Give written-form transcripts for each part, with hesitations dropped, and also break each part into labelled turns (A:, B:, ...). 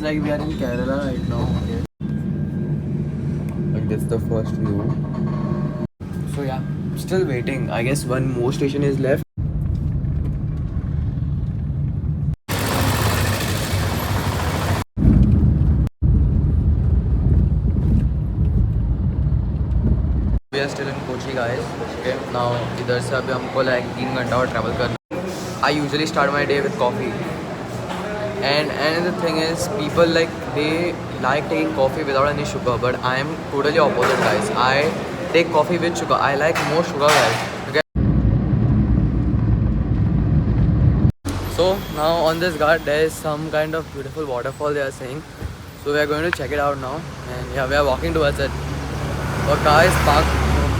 A: like we are in Kerala right now. Okay. Like that's the first view. So yeah, still waiting. I guess one more station is left. We are still in Kochi, guys. Okay. Now इधर से अभी हमको like 3 घंटा और travel करना. I usually start my day with coffee. And the thing is, people like they like taking coffee without any sugar, but I am totally opposite, guys. I take coffee with sugar. I like more sugar, guys. Okay. So now on this ghat there is some kind of beautiful waterfall they are saying. So we are going to check it out now, and yeah, we are walking towards it. Our car is parked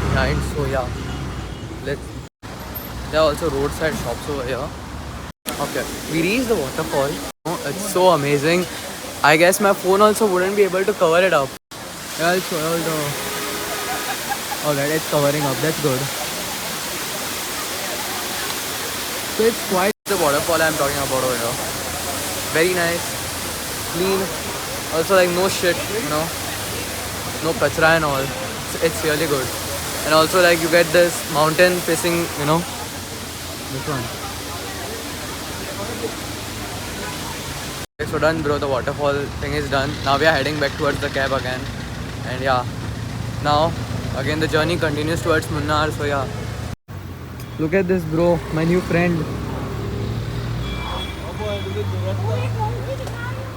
A: behind, so yeah, let's. There are also roadside shops over here. Okay, we reached the waterfall. Oh, it's so amazing. I guess my phone also wouldn't be able to cover it up. Yeah, I'll show you all the. Alright, it's covering up. That's good. So it's quite the waterfall I'm talking about over here. Very nice, clean. Also like no shit, you know, no kachra and all. It's really good. And also like you get this mountain facing, you know, this one. Okay, so done, bro. The waterfall thing is done. Now we are heading back towards the cab again. And yeah, now again the journey continues towards Munnar. So yeah, look at this, bro. My new friend.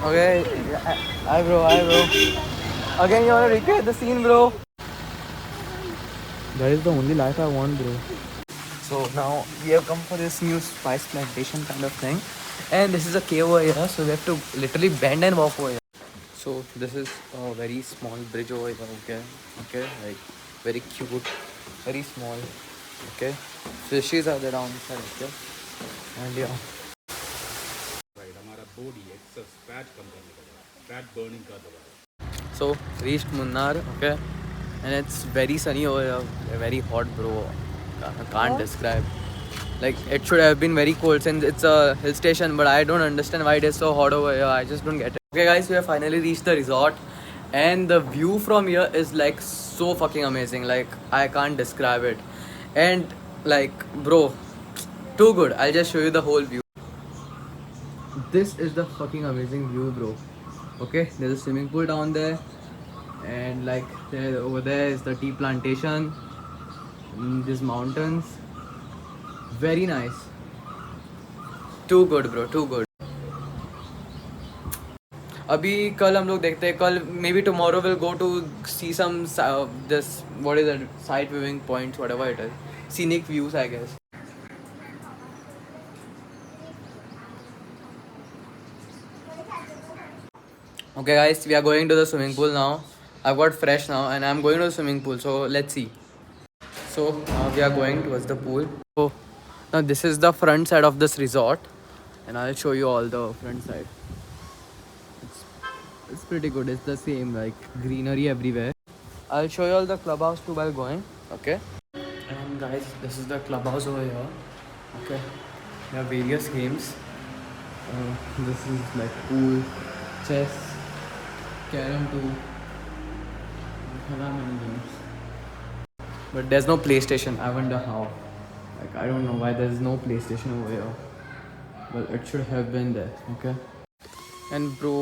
A: Okay, hi bro, hi bro. Again you wanna recreate the scene, bro? That is the only life I want, bro. So now we have come for this new spice plantation kind of thing. And this is a cave over here, so we have to literally bend and walk over here. So this is a very small bridge over here, okay, like very cute, very small, okay. Fishes are there down inside, okay, and yeah. So reached Munnar, okay, and it's very sunny over here, very hot, bro. I can't describe. Like it should have been very cold since it's a hill station, but I don't understand why it is so hot over here. I just don't get it. Okay guys, we have finally reached the resort, and the view from here is like so fucking amazing. Like I can't describe it. And like bro, too good. I'll just show you the whole view. This is the fucking amazing view, bro. Okay, there's a swimming pool down there, and like there over there is the tea plantation. These mountains, very nice. Too good, bro. Too good. अभी कल हम लोग देखते हैं कल maybe tomorrow will go to see some this what is that sight viewing points whatever it is scenic views I guess. Okay guys, we are going to the swimming pool now. I've got fresh now and I'm going to the swimming pool, so let's see. So now we are going towards the pool. So now this is the front side of this resort and I'll show you all the front side. It's pretty good. It's the same, like greenery everywhere. I'll show you all the clubhouse too while going. Okay. And guys, this is the clubhouse over here. Okay. There are various games. This is like pool, chess, carom too. There are many games. But there's no PlayStation. I wonder how. Like I don't know why there's no PlayStation over here. But it should have been there. Okay. And bro,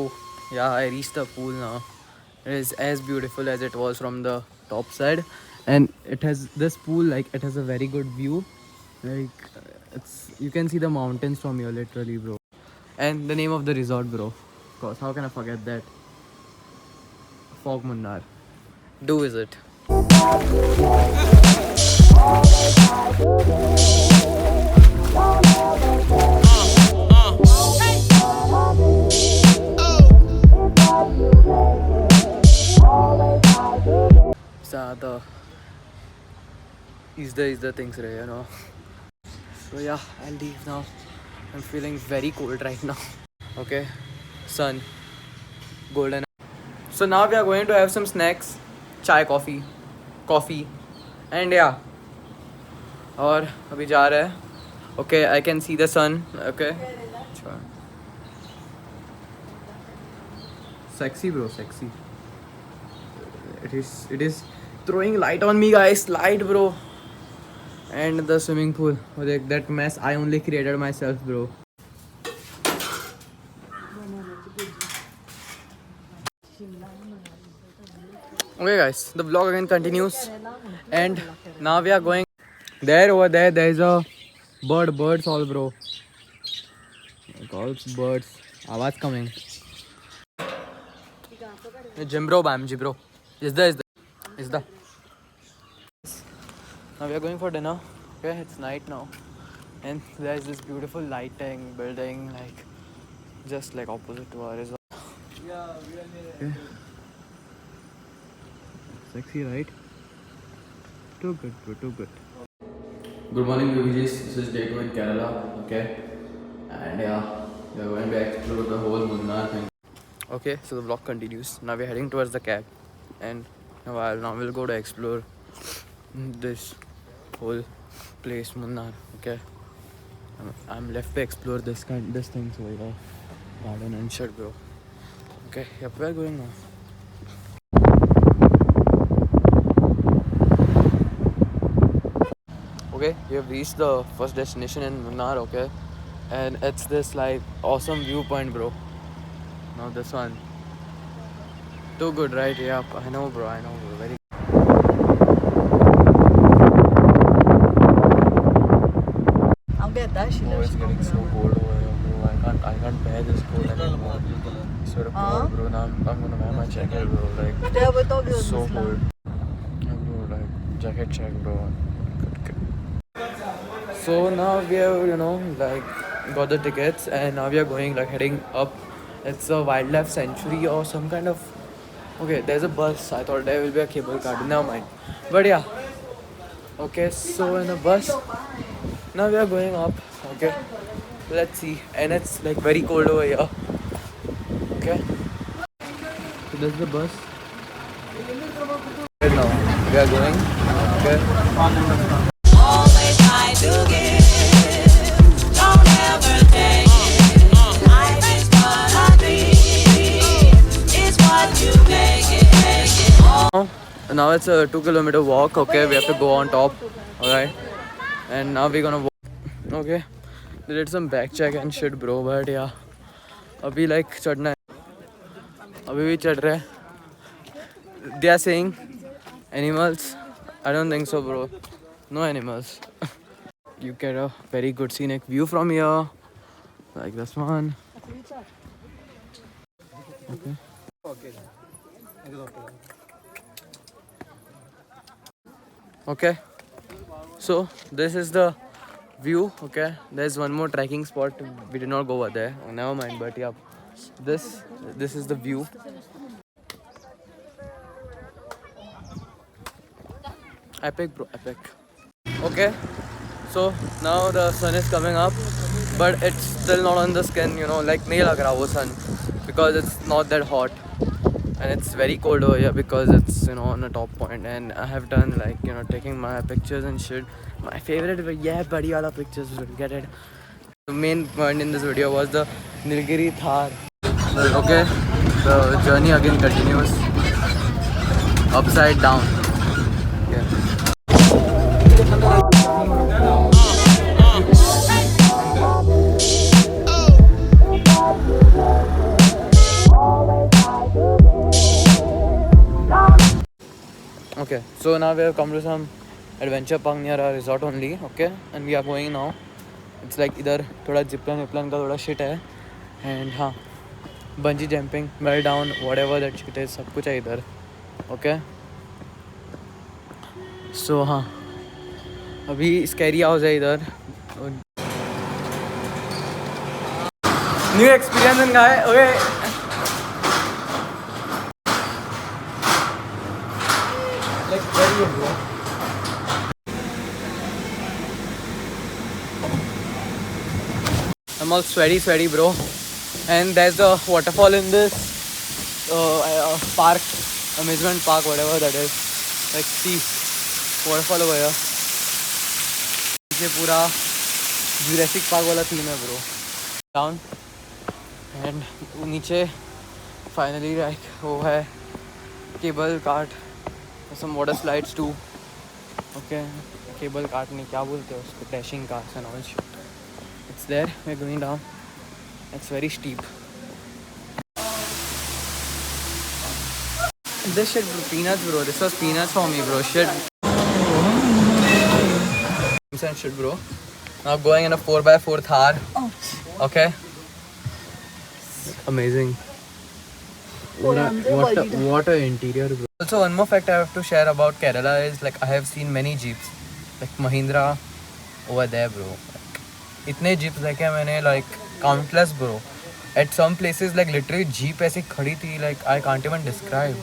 A: yeah, I reached the pool now. It is as beautiful as it was from the top side, and it has this pool, like it has a very good view. Like it's you can see the mountains from here literally, bro. And the name of the resort, bro, of course, how can I forget that? Fog Munnar. Do visit. Is the things right, you know. So yeah, I'll leave now. I'm feeling very cold right now. Okay, sun, golden. So now we are going to have some snacks, chai, coffee, and yeah. और अभी जा रहे हैं. Okay, I can see the sun. Okay. Sexy, bro, sexy. It is throwing light on me, guys. Light, bro. And the swimming pool. Like that mess I only created myself, bro. Okay, guys, the vlog again continues, and now we are going there. Over there, there is a birds all, bro. Like all birds. Awaaz coming. Gym bro, BAMG bro. Is the. Now we are going for dinner. Okay, it's night now, and there is this beautiful lighting building, like just like opposite to our resort. Okay. Sexy, right? Too good, bro. Too good. Good morning, Vijay. This is day 2 in Kerala. Okay, and yeah, we are going to explore the whole Munnar thing. Okay, so the vlog continues. Now we're heading towards the cab, and now we'll go to explore this whole place, Munnar. Okay, I'm left to explore this thing, so yeah, garden and shit, bro. Okay, yep, we're going now. Okay, we have reached the first destination in Munnar. Okay, and it's this like awesome viewpoint, bro. Now this one, too good, right? Yeah, I know, bro. Very. Oh, it's getting so cold over here, bro. I can't bear this cold anymore. It's sort of cold, bro. Now I'm gonna wear my jacket, bro. Like so cold. Yeah, bro, like jacket check, bro. So now we have, like got the tickets, and now we are going like heading up. It's a wildlife sanctuary or some kind of. Okay, there's a bus. I thought there will be a cable car. Never mind. But yeah. Okay, so in a bus. Now we are going up. Okay, let's see. And it's like very cold over here. Okay. So this is the bus. Right now we are going. Okay.
B: Always try to give, don't ever take it. Life is what I dream, it's what you make it.
A: Now it's a 2-kilometer walk. Okay, we have to go on top. Alright, and now we're gonna walk. Okay, they did some back check and shit, bro. But yeah, अभी like चढ़ना है. अभी भी चढ़ रहे हैं. They are saying animals. I don't think so, bro. No animals. You get a very good scenic view from here, like this one. Okay. Okay. So this is the view. Okay. There's one more trekking spot. We did not go over there. Oh, never mind. But yeah, this is the view. Epic, bro. Epic. Okay. So now the sun is coming up, but it's still not on the skin. Like nahi lag raha wo sun, because it's not that hot. And it's very cold over here because it's on the top point, and I have done like taking my pictures and shit. My favorite badi wala pictures, get it. The main point in this video was the Nilgiri Thar. Okay, the journey again continues upside down. Yeah. Okay, so now we have come to some adventure park near our resort only. Okay, and we are going now. It's like इधर थोड़ा zipline का थोड़ा shit है, and हाँ, bungee jumping, well down, whatever that shit is, सब कुछ है इधर. Okay, so हाँ, अभी scary house है इधर. New experience in guy. Okay. Like very good, bro. I'm all sweaty, bro. And there's a waterfall in this park, amusement park, whatever that is. Like, see, waterfall over here. ये पूरा Jurassic Park वाला theme है, bro. Down. And नीचे finally like वो है cable cart, some water slides too. Okay, cable cart नहीं क्या बोलते हैं उसको, dashing cars and all shit. It's there. We're going down. It's very steep. This shit, bro, peanuts, bro. This was peanuts for me, bro. Shit. And shit, bro. Now going in a 4x4 Thar. Okay. Amazing. What a interior, bro. Also, one more fact I have to share about Kerala is like I have seen many jeeps, like Mahindra over there, bro. इतने jeeps देखे मैंने, like countless, bro. At some places like literally jeep ऐसी खड़ी थी, like I can't even describe.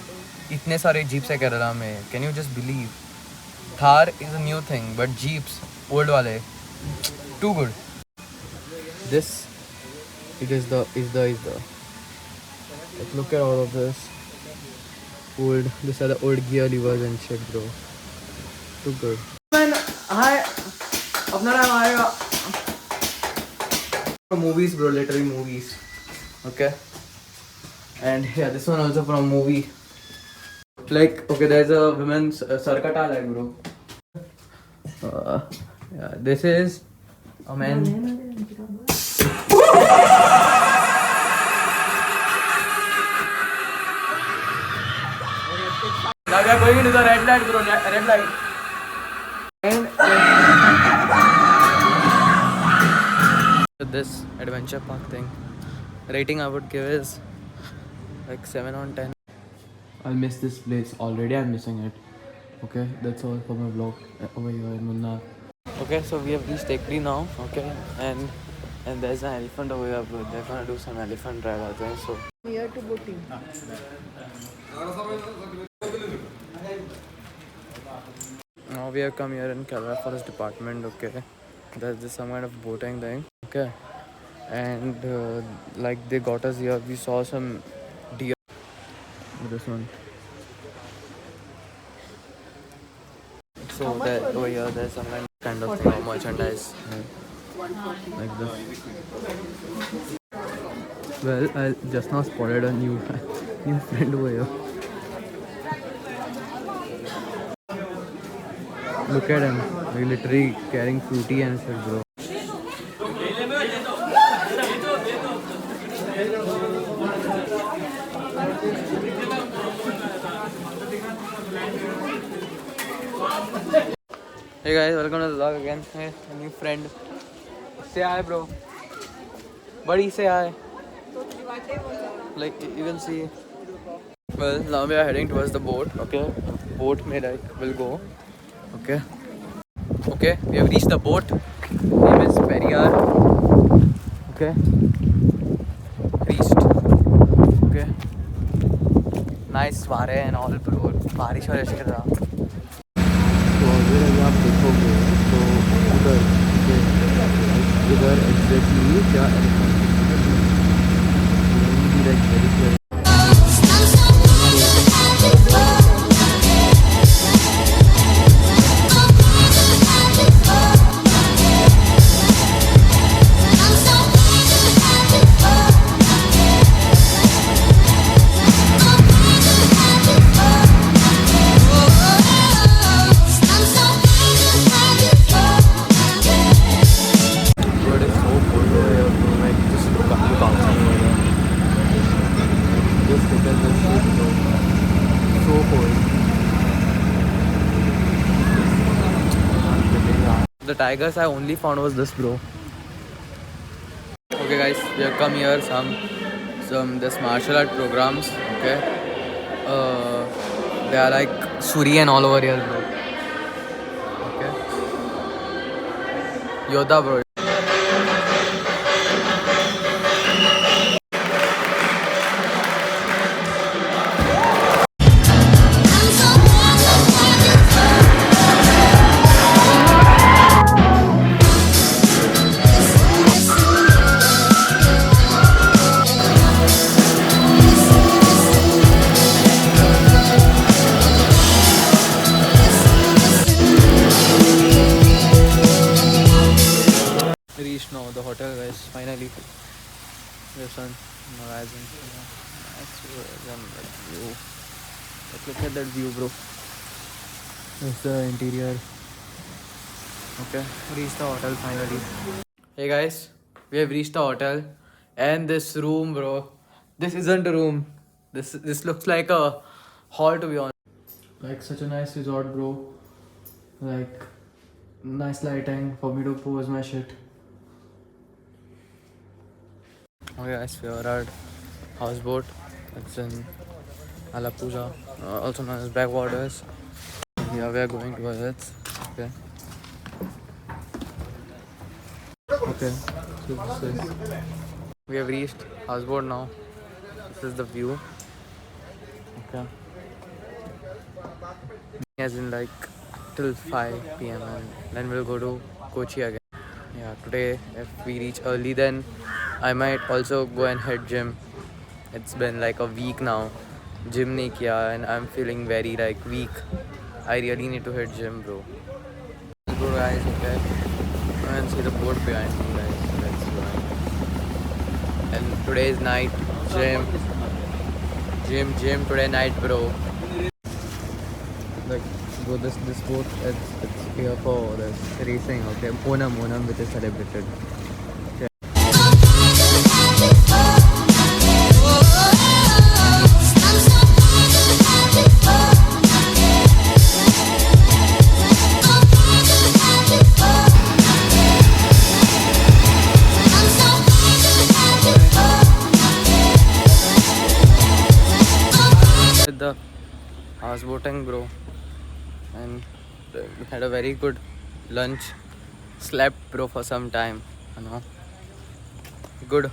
A: इतने सारे jeeps है केरला में. Can you just believe? Thar is a new thing, but jeeps, old वाले, too good. This, is the. Like, look at all of this. Old. These are the old gear levers and shit, bro. Too good. Man, hi. अपना नाम आएगा. Movies, bro. Literally movies. Okay. And yeah, this one also from movie. Like, okay, there's a women's Sarkata, like, bro. Yeah, this is a man. Now we are going into the red light, bro. Red light. And this adventure park thing, rating I would give is like 7 on 10. I'll miss this place. Already I'm missing it. Okay, that's all for my vlog over here in Munnar. Okay, so we have reached Tekri now. Okay, and there's an elephant over here, bro. They're gonna do some elephant ride, I think so.
C: Here to boating.
A: Now we have come here in Kerala Forest Department. Okay, there's this some kind of boating thing. Okay, and like they got us here. We saw some deer. This one. So there, over here there's some kind of thing, merchandise like this. Well, I just now spotted a new friend over here. Look at him, like literally carrying fruity and shit, bro. Hey guys, welcome to the vlog again. Hey, a new friend. Say hi, bro. Buddy, say hi. Like you can see. Well, now we are heading towards the boat. Okay, boat may like will go. Okay. Okay, we have reached the boat. Name is Periyar. Okay. Reached. Okay. Nice वारे and all, bro. बारिश और ऐसे कर रहा. तो अगर आप देखोगे तो इधर एग्जैक्टली क्या elephant The tigers I only found was this, bro. Okay guys, we have come here some this martial art programs. Okay, they are like Suri and all over here, bro. Okay, Yoda, bro. Reached now the hotel, guys. Finally, the sun rising. Nice view. Like, look at that view, bro. That's the interior. Okay, reached the hotel finally. Hey guys, we have reached the hotel, and this room, bro. This isn't a room. This looks like a hall, to be honest. Like such a nice resort, bro. Like nice lighting for me to pose my shit. Okay guys, we are at houseboat. It's in Alappuzha, also known as backwaters. Yeah, we are going towards. Okay. Okay. So this is. We have reached houseboat now. This is the view. Okay. As in like till 5 p.m. and then we'll go to Kochi again. Yeah, today if we reach early then I might also go and hit gym. It's been like a week now. Gym nahi kiya and I'm feeling very like weak. I really need to hit gym, bro. Let's go guys, okay? And see the boat behind me guys. Let's go. And today's night, gym today night, bro. Like, bro, this boat, it's here for this racing, okay? Onam, which is celebrated. Okay. With the houseboating, bro, and we had a very good lunch. Slept, bro, for some time, you know. Good.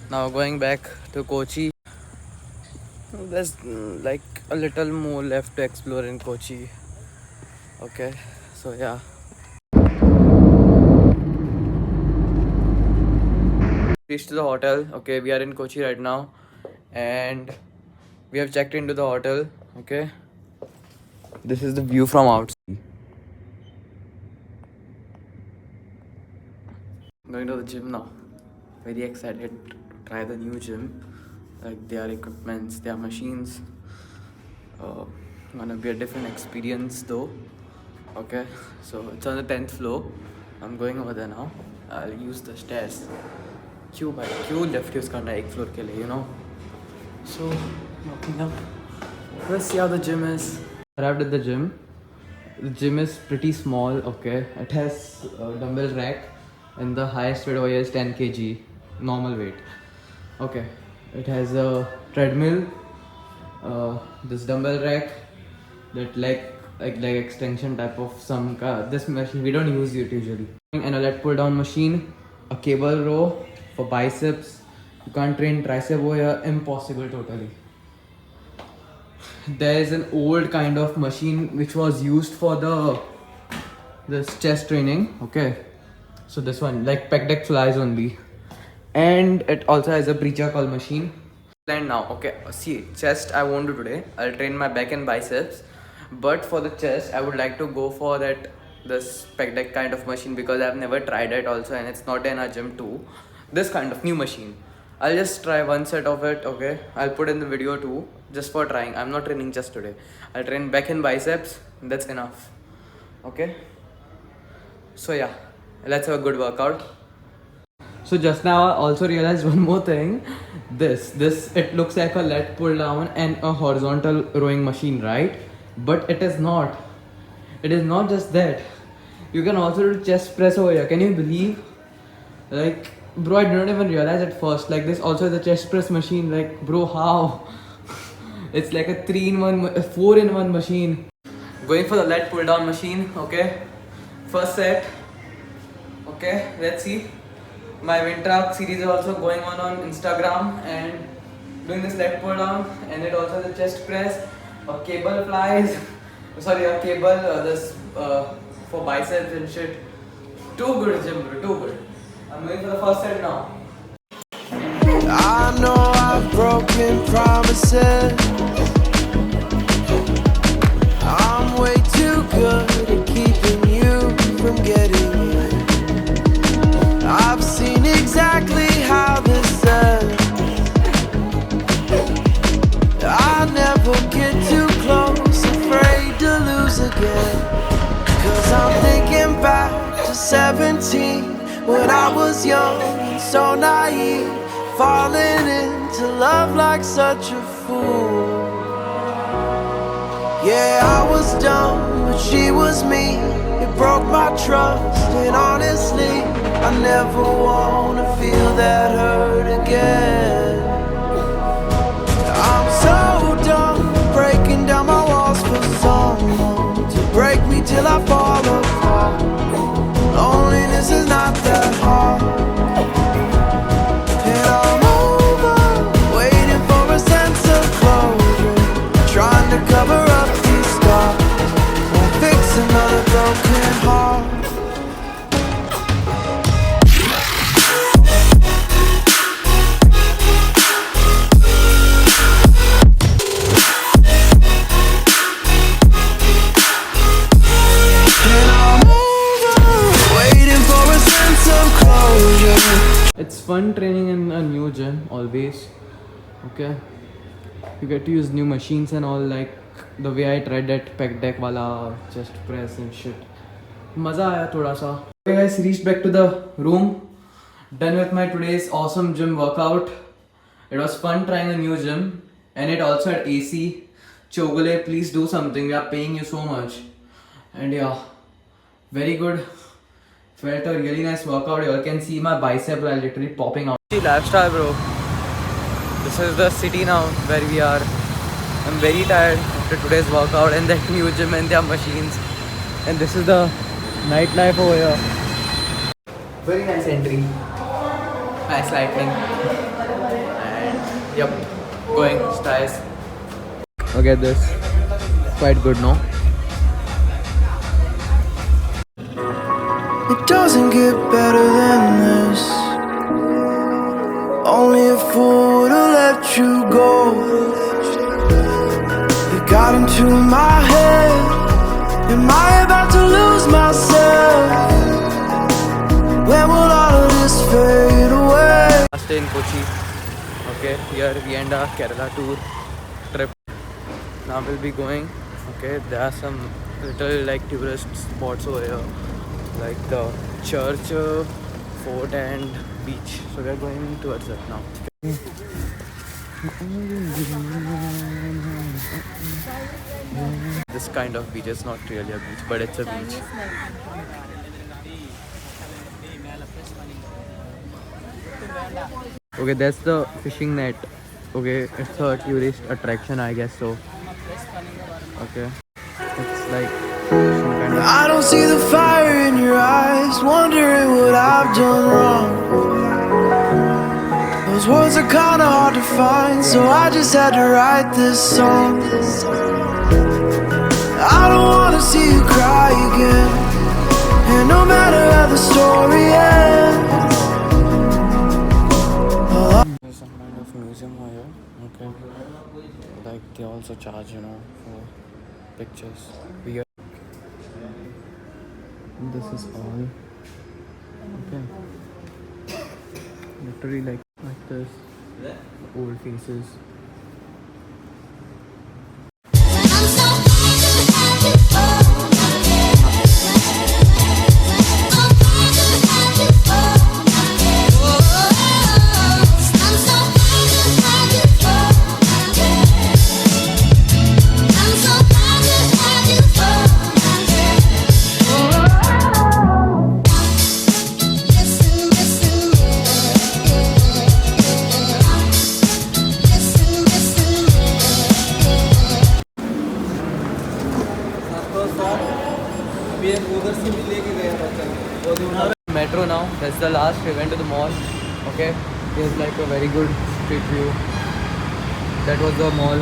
A: Now going back to Kochi. There's like a little more left to explore in Kochi. Okay, so yeah. Reached the hotel. Okay, we are in Kochi right now, and we have checked into the hotel. Okay, this is the view from outside. Going to the gym now. Very excited to try the new gym. Like their equipments, their machines. Gonna be a different experience though. Okay, so it's on the 10th floor. I'm going over there now. I'll use the stairs. क्यों lift use करना है एक floor के लिए, you know? So walking up. Let's see how the gym is. Arrived at the gym. The gym is pretty small. Okay, it has a dumbbell rack, and the highest weight over here is 10 kg, normal weight. Okay, it has a treadmill, this dumbbell rack, that leg extension type of some this machine we don't use it usually, and a leg pull down machine, a cable row for biceps. You can't train tricep over here, impossible totally. There is an old kind of machine which was used for this chest training. Okay, so this one like pec deck flies only, and it also has a preacher call machine. And now, okay, see, chest I won't do today. I'll train my back and biceps, but for the chest I would like to go for this pec deck kind of machine because I've never tried it also, and it's not in our gym too. This kind of new machine, I'll just try one set of it. Okay, I'll put in the video too, just for trying. I'm not training just today. I'll train back and biceps. That's enough. Okay, so yeah, let's have a good workout. So just now I also realized one more thing. This it looks like a leg pull down and a horizontal rowing machine, right? But it is not. It is not just that. You can also do chest press over here. Can you believe? Like, bro, I did not even realize at first. Like, this also is a chest press machine. Like, bro, how? It's like a 4-in-1 machine. Going for the leg pull down machine. Okay, first set. Okay, let's see. My Wintrack series is also going on Instagram, and doing this leg pull down, and it also has a chest press, a cable flies, sorry, a cable for biceps and shit. Too good gym, bro, too good. I'm going for the first set now.
C: I know I've broken promises. I'm way too good at keeping you from getting in. I've seen exactly how this ends. 17 when I was young and so naive, falling into love like such a fool. Yeah, I was dumb, but she was me. It broke my trust, and honestly, I never wanna feel that hurt again. I'm so done breaking down my walls for someone to break me till I fall apart. Loneliness is not that hard, and I'm over waiting for a sense of closure, trying to cover up these scars. Won't fix another broken heart.
A: It's fun training in a new gym always. Okay, you get to use new machines and all, like the way I tried that pec deck wala chest press and shit. Maza aaya thoda sa. Okay guys, reached back to the room. Done with my today's awesome gym workout. It was fun trying a new gym, and it also had AC. Chogole, please do something. We are paying you so much. And yeah, very good. Felt a really nice workout. You all can see my bicep are literally popping out. Lifestyle, bro. This is the city now where we are. I'm very tired after today's workout and that new gym and their machines. And this is the nightlife over here. Very nice entry. Nice lighting. And yep, going styles. Look at this. Quite good, no?
C: It doesn't get better than this. Only a fool to let you go. You got into my head. Am I about to lose myself? When will all of this fade away?
A: Stay in Kochi. Okay, here we end our Kerala tour trip. Now we'll be going. Okay, there are some little like tourist spots over here, like the church, fort and beach. So we are going towards that now. This kind of beach is not really a beach, but it's a beach. Okay, that's the fishing net. Okay, it's a tourist attraction, I guess so. Okay, it's like some kind of...
C: I don't see the fire in your eyes, wondering what I've done wrong. Those words are kinda hard to find, so I just had to write this song. I don't wanna see you cry again, and no matter how the story ends.
A: There's some kind of museum here. Okay, like they also charge, you know, for pictures. We are... This is all. Okay, literally like this, old faces. Metro now, that's the last. We went to the mall. Okay, there's like a very good street view. That was the mall.